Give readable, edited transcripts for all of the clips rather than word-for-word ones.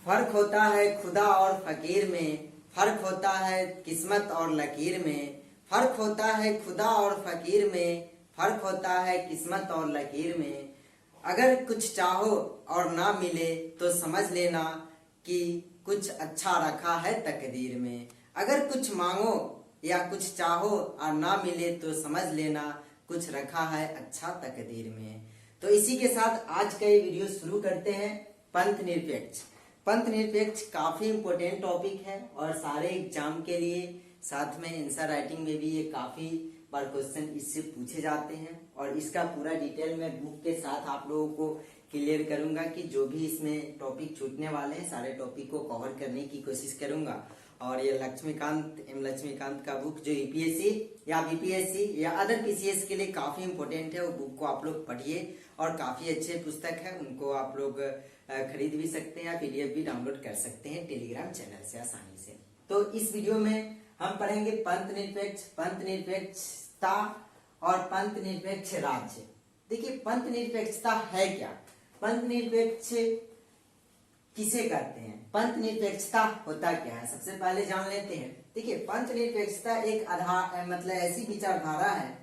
फर्क होता है खुदा और फकीर में, फर्क होता है किस्मत और लकीर में। फर्क होता है खुदा और फकीर में, फर्क होता है किस्मत और लकीर में। अगर कुछ चाहो और ना मिले तो समझ लेना कि कुछ अच्छा रखा है तकदीर में। अगर कुछ मांगो या कुछ चाहो और ना मिले तो समझ लेना कुछ रखा है अच्छा तकदीर में। तो इसी के साथ आज का ये वीडियो शुरू करते हैं। पंथ निरपेक्ष। पंथ निरपेक्ष काफी इंपॉर्टेंट टॉपिक है और सारे एग्जाम के लिए, साथ में आंसर राइटिंग में भी ये काफी बार क्वेश्चन इससे पूछे जाते हैं और इसका पूरा डिटेल मैं बुक के साथ आप लोगों को क्लियर करूंगा कि जो भी इसमें टॉपिक छूटने वाले हैं सारे टॉपिक को कवर करने की कोशिश करूंगा। और ये लक्ष्मीकांत का बुक जो यूपीएससी या बीपीएससी या अदर पीसीएस के लिए काफी इंपॉर्टेंट है, वो बुक को आप लोग पढ़िए और काफी अच्छे पुस्तक है, उनको आप लोग खरीद भी सकते हैं या पीडीएफ भी डाउनलोड कर सकते हैं टेलीग्राम चैनल से आसानी से। तो इस वीडियो में हम पढ़ेंगे पंथ निरपेक्ष, पंथ निरपेक्षता और पंथ निरपेक्ष राज्य। देखिए पंथ निरपेक्षता है क्या, पंथ निरपेक्ष किसे कहते हैं, पंथ निरपेक्षता होता क्या है, सबसे पहले जान लेते हैं। देखिए पंथ निरपेक्षता एक आधार मतलब ऐसी विचारधारा है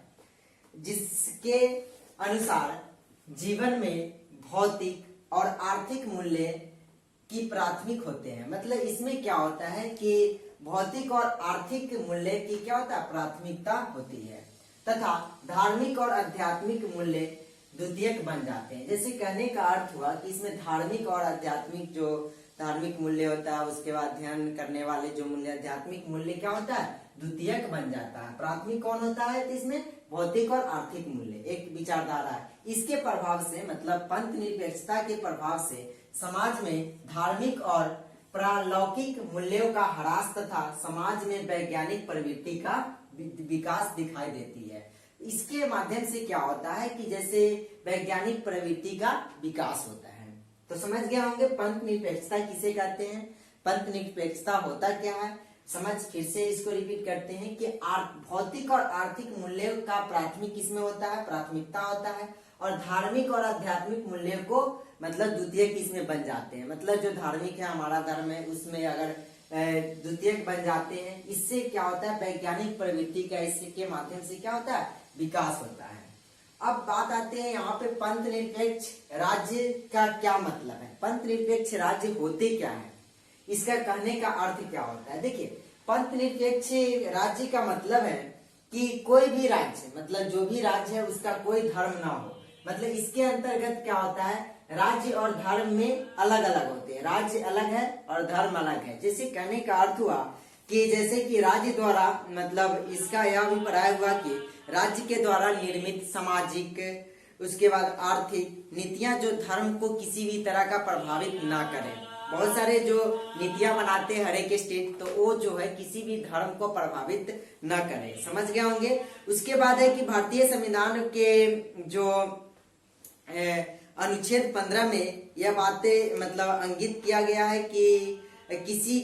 जिसके अनुसार जीवन में भौतिक और आर्थिक मूल्य की प्राथमिक होते हैं। मतलब इसमें क्या होता है कि भौतिक और आर्थिक मूल्य की क्या होता है, प्राथमिकता होती है तथा धार्मिक और आध्यात्मिक मूल्य द्वितीयक बन जाते हैं। जैसे कहने का अर्थ हुआ कि इसमें धार्मिक और आध्यात्मिक जो धार्मिक मूल्य होता है, उसके बाद ध्यान करने वाले जो मूल्य आध्यात्मिक मूल्य क्या होता है, द्वितीयक बन जाता है। प्राथमिक कौन होता है, तो इसमें भौतिक और आर्थिक मूल्य एक विचारधारा है। इसके प्रभाव से मतलब पंथ निरपेक्षता के प्रभाव से समाज में धार्मिक और प्रालौकिक मूल्यों का ह्रास तथा समाज में वैज्ञानिक प्रवृत्ति का विकास दिखाई देती है। इसके माध्यम से क्या होता है कि जैसे वैज्ञानिक प्रवृत्ति का विकास होता है। तो समझ गए होंगे पंथ निरपेक्षता किसे कहते हैं, पंथ निरपेक्षता होता क्या है। समझ फिर से इसको रिपीट करते हैं कि भौतिक और आर्थिक मूल्यों का प्राथमिक किसमें होता है, प्राथमिकता होता है, और धार्मिक और आध्यात्मिक मूल्यों को मतलब द्वितीय किसमें बन जाते हैं। मतलब जो धार्मिक है, हमारा धर्म है, उसमें अगर द्वितीयक बन जाते हैं, इससे क्या होता है, वैज्ञानिक प्रवृत्ति का इसके माध्यम से क्या होता है, विकास होता है। अब बात आते हैं यहाँ पे पंथ निरपेक्ष राज्य का क्या मतलब है, पंथ निरपेक्ष राज्य होते क्या है, इसका कहने का अर्थ क्या होता है। देखिए पंथ निरपेक्ष राज्य का मतलब है कि कोई भी राज्य मतलब जो भी राज्य है उसका कोई धर्म ना हो। मतलब इसके अंतर्गत क्या होता है, राज्य और धर्म में अलग अलग होते हैं, राज्य अलग है और धर्म अलग है। जैसे कहने का अर्थ हुआ कि जैसे कि राज्य द्वारा मतलब इसका यह अभिप्राय हुआ कि राज्य के द्वारा निर्मित सामाजिक, उसके बाद आर्थिक नीतियां जो धर्म को किसी भी तरह का प्रभावित ना करें। बहुत सारे जो नीतियां बनाते हैं हर एक स्टेट, तो वो जो है किसी भी धर्म को प्रभावित न करे। समझ गए होंगे। उसके बाद है कि भारतीय संविधान के जो अनुच्छेद 15 में यह बातें मतलब अंकित किया गया है कि किसी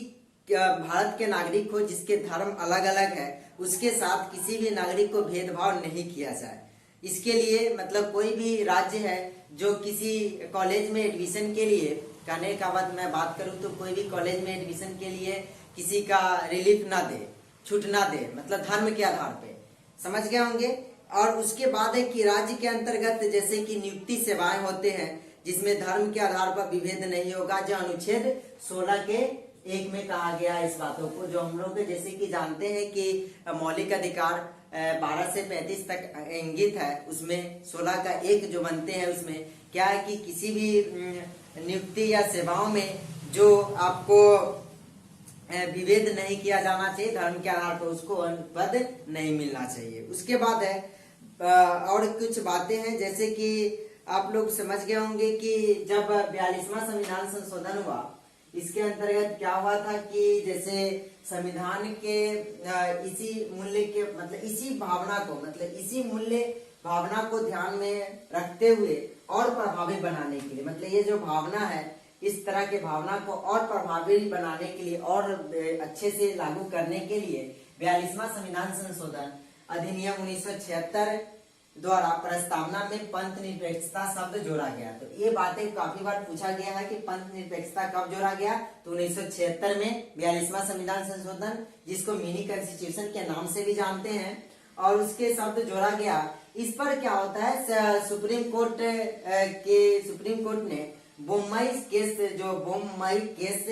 भारत के नागरिक को जिसके धर्म अलग अलग है उसके साथ किसी भी नागरिक को भेदभाव नहीं किया जाए। इसके लिए मतलब कोई भी राज्य है जो किसी कॉलेज में एडमिशन के लिए, कहने का बाद मैं बात करूं तो कोई भी कॉलेज में एडमिशन के लिए किसी का रिलीफ ना दे, छूट ना दे, मतलब धर्म के आधार पे। समझ गए होंगे। और उसके बाद है कि राज्य के अंतर्गत जैसे कि नियुक्ति सेवाएं होते हैं जिसमें धर्म के आधार पर विभेद नहीं होगा, जो अनुच्छेद 16 के 1 में कहा गया है। इस बातों को जो हम लोग जैसे कि जानते हैं कि मौलिक अधिकार 12 से 35 तक इंगित है, उसमें 16 का 1 जो बनते हैं उसमें क्या है कि किसी भी नियुक्ति या सेवाओं में जो आपको विभेद नहीं किया जाना चाहिए धर्म के आधार पर, उसको पद नहीं मिलना चाहिए। उसके बाद है और कुछ बातें हैं जैसे कि आप लोग समझ गए होंगे कि जब 42वां संविधान संशोधन हुआ, इसके अंतर्गत क्या हुआ था कि जैसे संविधान के इसी मूल्य के मतलब इसी भावना को मतलब इसी मूल्य भावना को ध्यान में रखते हुए और प्रभावी बनाने के लिए, मतलब ये जो भावना है इस तरह के भावना को और प्रभावी बनाने के लिए और अच्छे से लागू करने के लिए 42वां संविधान संशोधन अधिनियम 1976 द्वारा प्रस्तावना में पंथ निरपेक्षता शब्द जोड़ा गया। तो ये बातें काफी बार पूछा गया है कि पंथ निरपेक्षता कब जोड़ा गया। तो 1976 में 42वां संविधान संशोधन, जिसको मिनी कॉन्स्टिट्यूशन के नाम से भी जानते हैं, और उसके शब्द जोड़ा गया। इस पर क्या होता है, सुप्रीम कोर्ट ने बोम्मई केस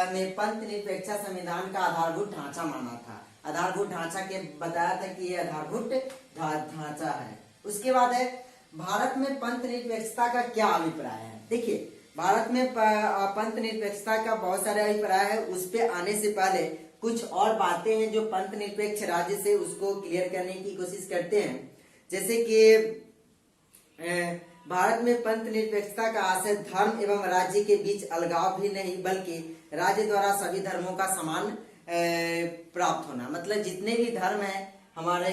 में पंथ निरपेक्ष संविधान का आधारभूत ढांचा माना था। आधारभूत ढांचा के बताया था कि ये आधारभूत ढांचा है। उसके बाद है भारत में पंथ निरपेक्षता का क्या अभिप्राय है। देखिए, भारत में पंथ निरपेक्षता का बहुत सारे अभिप्राय है। उस पे आने से पहले कुछ और बातें हैं जो पंथ निरपेक्ष राज्य से उसको क्लियर करने की कोशिश करते हैं। जैसे कि भारत में पंथ निरपेक्षता का आशय धर्म एवं राज्य के बीच अलगाव भी नहीं, बल्कि राज्य द्वारा सभी धर्मों का समान प्राप्त होना। मतलब जितने भी धर्म है हमारे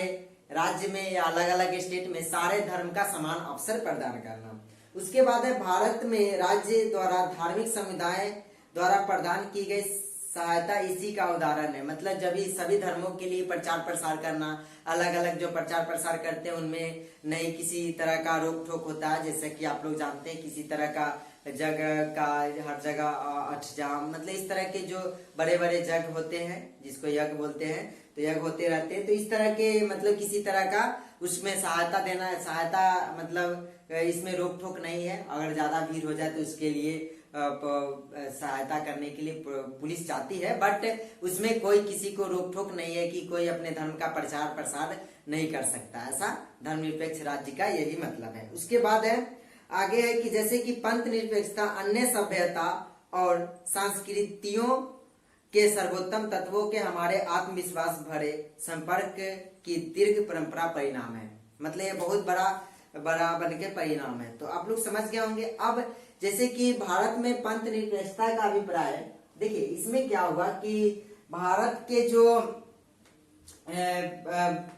राज्य में या अलग अलग स्टेट में, सारे धर्म का समान अवसर प्रदान करना। उसके बाद है भारत में राज्य द्वारा धार्मिक समुदाय द्वारा प्रदान की गई सहायता इसी का उदाहरण है। मतलब जब सभी धर्मों के लिए प्रचार प्रसार करना, अलग अलग जो प्रचार प्रसार करते हैं उनमें नहीं किसी तरह का रोक टोक होता है। जैसे कि आप लोग जानते हैं किसी तरह का जगह का हर जगह अठजाम, मतलब इस तरह के जो बड़े बड़े जग होते हैं जिसको यज्ञ बोलते हैं, तो यज्ञ होते रहते हैं। तो इस तरह के मतलब किसी तरह का उसमें सहायता देना, मतलब इसमें रोक टोक नहीं है। अगर ज्यादा भीड़ हो जाए तो उसके लिए सहायता करने के लिए पुलिस जाती है, बट उसमें कोई किसी को रोक टोक नहीं है कि कोई अपने धर्म का प्रचार प्रसार नहीं कर सकता। ऐसा धर्मनिरपेक्ष राज्य का यही मतलब है। उसके बाद है आगे है कि जैसे कि पंथ निरपेक्षता अन्य सभ्यता और संस्कृतियों के सर्वोत्तम तत्वों के हमारे आत्मविश्वास भरे संपर्क की दीर्घ परंपरा परिणाम है। मतलब ये बहुत बड़ा बन के परिणाम है। तो आप लोग समझ गए होंगे। अब जैसे कि भारत में पंथ निरपेक्षता का अभिप्राय, देखिए इसमें क्या हुआ कि भारत के जो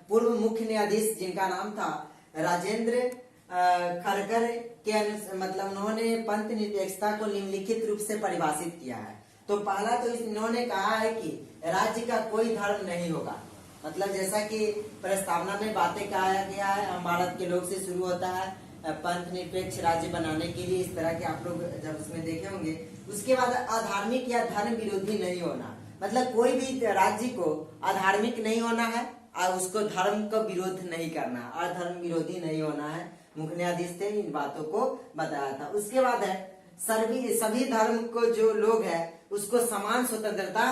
पूर्व मुख्य न्यायाधीश जिनका नाम था राजेंद्र खड़कर के मतलब उन्होंने पंथ निरपेक्षता को निम्नलिखित रूप से परिभाषित किया है। तो पहला तो इन्होंने कहा है कि राज्य का कोई धर्म नहीं होगा। मतलब जैसा कि प्रस्तावना में बातें कहा गया है, हम भारत के लोग से शुरू होता है पंथ निरपेक्ष राज्य बनाने के लिए, इस तरह के आप लोग जब उसमें देखे होंगे। उसके बाद अधार्मिक या धर्म विरोधी नहीं होना, मतलब कोई भी राज्य को अधार्मिक नहीं होना है और उसको धर्म का विरोध नहीं करना, अधर्म विरोधी नहीं होना है। मुख्य न्यायाधीश ने इन बातों को बताया था। उसके बाद है सभी धर्म को जो लोग है उसको समान स्वतंत्रता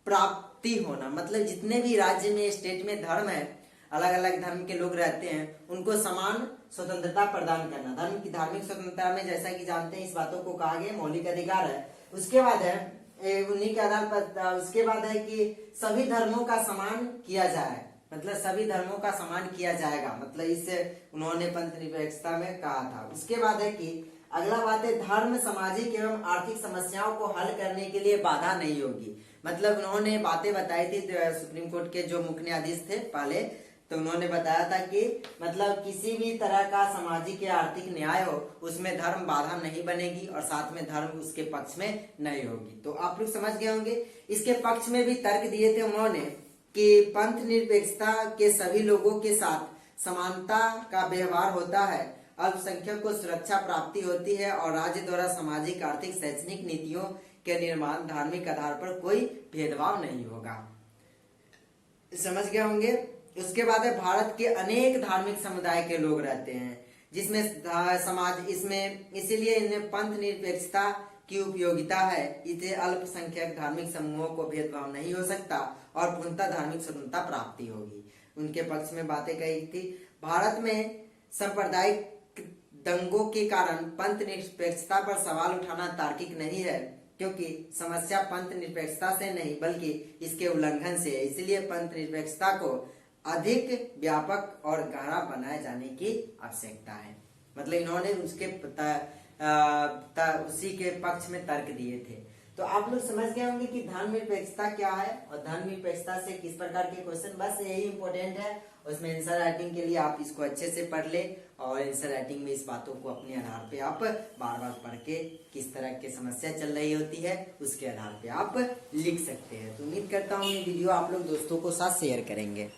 प्राप्ति होना। मतलब जितने भी राज्य में स्टेट में धर्म है, अलग अलग धर्म के लोग रहते हैं, उनको समान स्वतंत्रता प्रदान करना। धर्म की धार्मिक स्वतंत्रता में जैसा कि जानते हैं इस बातों को कहा गया मौलिक अधिकार है। उसके बाद है उन्हीं के आधार पर उसके बाद है कि सभी धर्मों का सम्मान किया जाए, मतलब सभी धर्मों का सम्मान किया जाएगा। मतलब इससे उन्होंने पंथ निरपेक्षता में कहा था। उसके बाद है कि अगला बात है धर्म सामाजिक एवं आर्थिक समस्याओं को हल करने के लिए बाधा नहीं होगी। मतलब उन्होंने बातें बताई थी सुप्रीम कोर्ट के जो मुख्य न्यायाधीश थे पहले, तो उन्होंने बताया था कि मतलब किसी भी तरह का सामाजिक या आर्थिक न्याय हो उसमें धर्म बाधा नहीं बनेगी और साथ में धर्म उसके पक्ष में नहीं होगी। तो आप लोग समझ गए होंगे। इसके पक्ष में भी तर्क दिए थे उन्होंने कि पंथ निरपेक्षता के सभी लोगों के साथ समानता का व्यवहार होता है, अल्पसंख्यक को सुरक्षा प्राप्ति होती है और राज्य द्वारा सामाजिक आर्थिक शैक्षणिक नीतियों के निर्माण धार्मिक आधार पर कोई भेदभाव नहीं होगा। समझ गए होंगे। उसके बाद है भारत के अनेक धार्मिक समुदाय के लोग रहते हैं जिसमें समाज इसमें इसीलिए इनमें पंथ निरपेक्षता की उपयोगिता है। इसे अल्पसंख्यक धार्मिक समूहों को भेदभाव नहीं हो सकता और पूर्णतः धार्मिक स्वतंत्रता प्राप्ति होगी। उनके पक्ष में बातें कही थी। भारत में सांप्रदायिक दंगों के कारण पंथ निरपेक्षता पर सवाल उठाना तार्किक नहीं है, क्योंकि समस्या पंथ निरपेक्षता से नहीं बल्कि इसके उल्लंघन से है। इसलिए पंथ निरपेक्षता को अधिक व्यापक और गहरा बनाए जाने की आवश्यकता है। मतलब इन्होंने उसके उसी के पक्ष में तर्क दिए थे। तो आप लोग समझ गए होंगे कि धर्म निरपेक्षता क्या है और धर्म निरपेक्षता से किस प्रकार के क्वेश्चन, बस यही इंपॉर्टेंट है। उसमें आंसर राइटिंग के लिए आप इसको अच्छे से पढ़ ले और आंसर राइटिंग में इस बातों को अपने आधार पे आप बार बार पढ़ के किस तरह की समस्या चल रही होती है उसके आधार पे आप लिख सकते हैं। तो उम्मीद करता हूँ ये वीडियो आप लोग दोस्तों को साथ शेयर करेंगे।